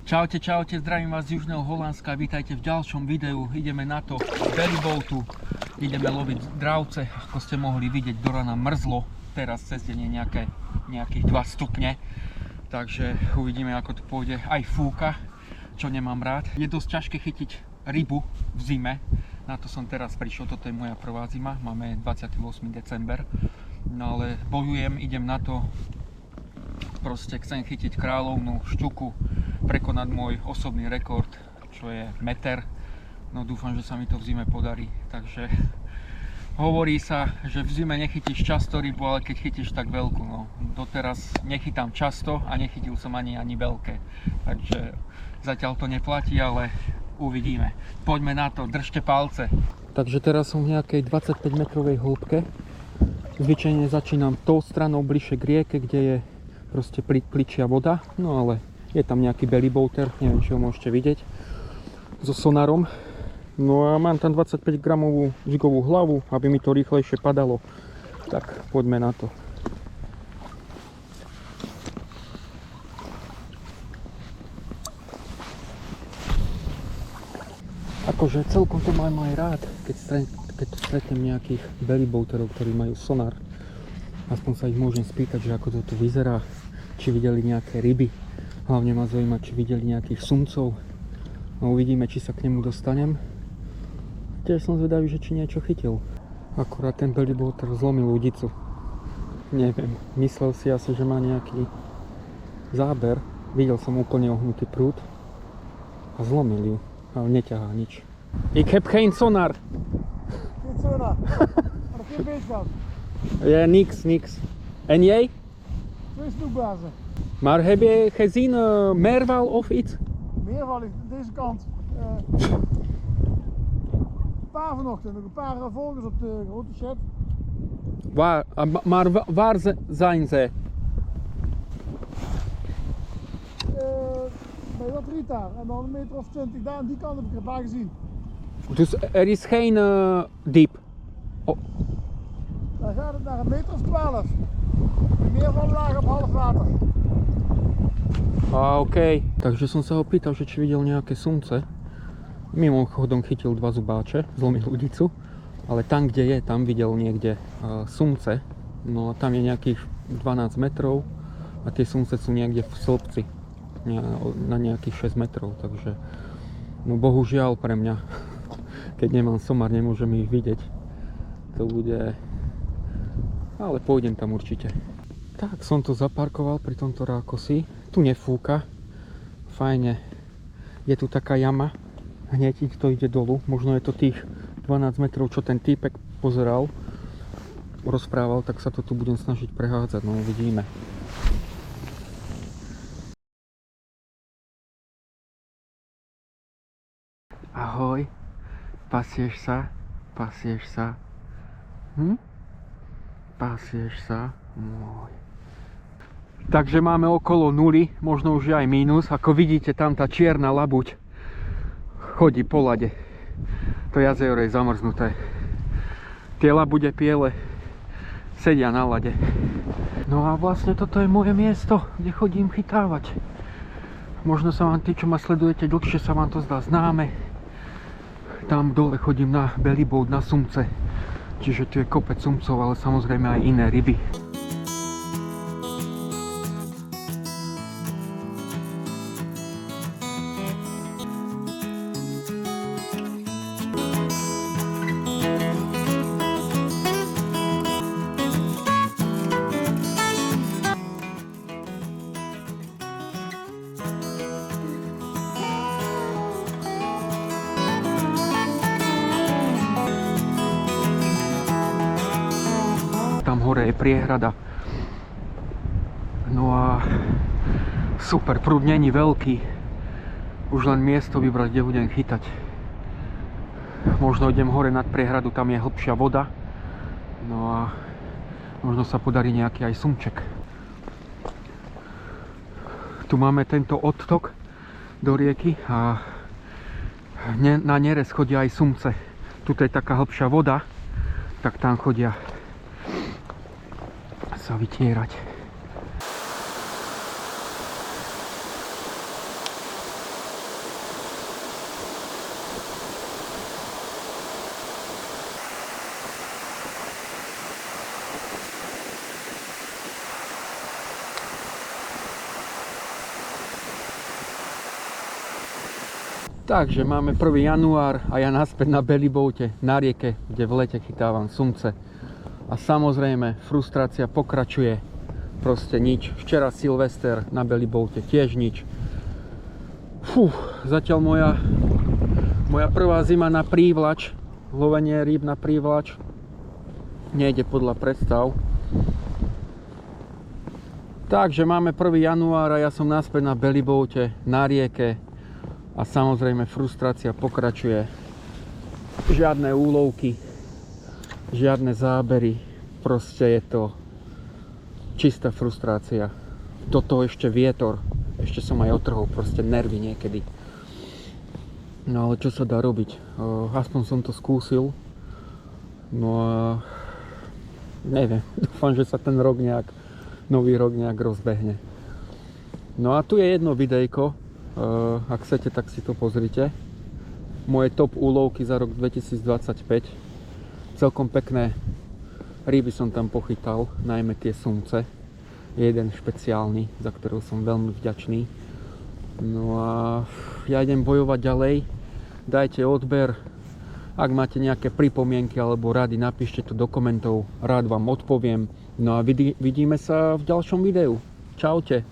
Čaute, čaute, zdravím vás z Južného Holandska, vítajte v ďalšom videu. Ideme na to bellyboatu, ideme loviť dravce. Ako ste mohli vidieť, do rana mrzlo, teraz cez deň je nejakých 2 stupne. Takže uvidíme, ako to pôjde. Aj fúka, čo nemám rád. Je dosť ťažké chytiť rybu v zime, na to som teraz prišiel, toto je moja prvá zima, máme 28. december. No ale bojujem, idem na to, proste chcem chytiť kráľovnú šťuku, prekonať môj osobný rekord, čo je meter. No dúfam, že sa mi to v zime podarí. Takže hovorí sa, že v zime nechytíš často rybu, ale keď chytíš tak veľkú. No doteraz nechytám často a nechytil som ani veľké. Takže zatiaľ to neplatí, ale uvidíme. Poďme na to, držte palce. Takže teraz som v nejakej 25 metrovej hĺbke. Zvyčajne začínam tou stranou bližšie k rieke, kde je proste pličia voda. No ale je tam nejaký bellyboater, neviem, či ho môžete vidieť, so sonarom. No a mám tam 25 gramovú žigovú hlavu, aby mi to rýchlejšie padalo. Tak poďme na to. Akože celkom to mám aj rád, keď stretnem nejakých bellyboaterov, ktorí majú sonar. Aspoň sa ich môžem spýtať, že ako to tu vyzerá, či videli nejaké ryby. Hlavne ma zaujíma, či videli nejakých sumcov. No uvidíme, či sa k nemu dostanem. Tiež som zvedavý, že či niečo chytil. Akurát ten bellyboater zlomil udicu. Neviem, myslel si asi, že má nejaký záber. Videl som úplne ohnutý prúd a zlomil ju, ale neťahá nič. Ik heb geen sonar. Geen sonar. Maar geen beestgas. Ja, niks. En jij? 2 snoekbazen. Maar heb je gezien meerval of iets? Meerval is deze kant. Een paar vanochtend, nog een paar volgers op de grote chat. Maar waar zijn ze? Bij dat riet daar. En dan een meter of 20 daar aan die kant heb ik er een paar gezien. Dus er is geen diep? Oh. Daar gaat het naar een meter of 12. De meervallen lagen op half water. A okej. Takže som sa ho pýtal, že či videl nejaké sumce. Mimochodom chytil 2 zubáče, zlomil udicu. Ale tam, kde je, tam videl niekde sumce. No tam je nejakých 12 metrov a tie sumce sú niekde v stĺpci. Na nejakých 6 metrov, takže no bohužiaľ pre mňa, keď nemám somar, nemôžem ich vidieť. To bude... ale pôjdem tam určite. Tak, som tu zaparkoval pri tomto rákosi. Tu nefúka. Fajne. Je tu taká jama. Hneď to ide dolu. Možno je to tých 12 metrov, čo ten týpek pozeral. Rozprával, tak sa to tu budem snažiť prehádzať. No uvidíme. Ahoj. Pasieš sa? Pasieš sa? Pasieš sa? Môj. Takže máme okolo nuly, možno už aj mínus. Ako vidíte, tam tá čierna labuť chodí po lade. To jazero je zamrznuté. Tie labude piele sedia na lade. No a vlastne toto je moje miesto, kde chodím chytávať. Možno sa vám tí, čo ma sledujete dlhšie, sa vám to zdá známe. Tam dole chodím na bellyboat, na sumce. Čiže tu je kopec sumcov, ale samozrejme aj iné ryby. Tam hore je priehrada. No a super, prúd není veľký. Už len miesto vybrať, kde budem chytať. Možno idem hore nad priehradu, tam je hlbšia voda. No a možno sa podarí nejaký aj sumček. Tu máme tento odtok do rieky a na nerez chodia aj sumce. Tuto je taká hlbšia voda, tak tam chodia sa vytierať. Takže máme 1. január a ja naspäť na Bellyboate na rieke, kde v lete chytávam sumce. A samozrejme, frustrácia pokračuje. Proste nič. Včera Silvester na Bellyboate, tiež nič. Zatiaľ moja prvá zima na prívlač, lovenie rýb na prívlač, nejde podľa predstav. Takže máme 1. január a ja som naspäť na Bellyboate na rieke. A samozrejme frustrácia pokračuje. Žiadne úlovky, žiadne zábery. Proste je to čistá frustrácia. Do toho ešte vietor. Ešte som aj otrhol proste nervy niekedy. No ale čo sa dá robiť? Aspoň som to skúsil. No a neviem. Dúfam, že sa ten rok nový rok nejak rozbehne. No a tu je jedno videjko. Ak chcete, tak si to pozrite. Moje top úlovky za rok 2025. Celkom pekné ryby som tam pochytal, najmä tie sumce. Jeden špeciálny, za ktorého som veľmi vďačný. No a ja idem bojovať ďalej. Dajte odber. Ak máte nejaké pripomienky alebo rady, napíšte to do komentov. Rád vám odpoviem. No a vidíme sa v ďalšom videu. Čaute.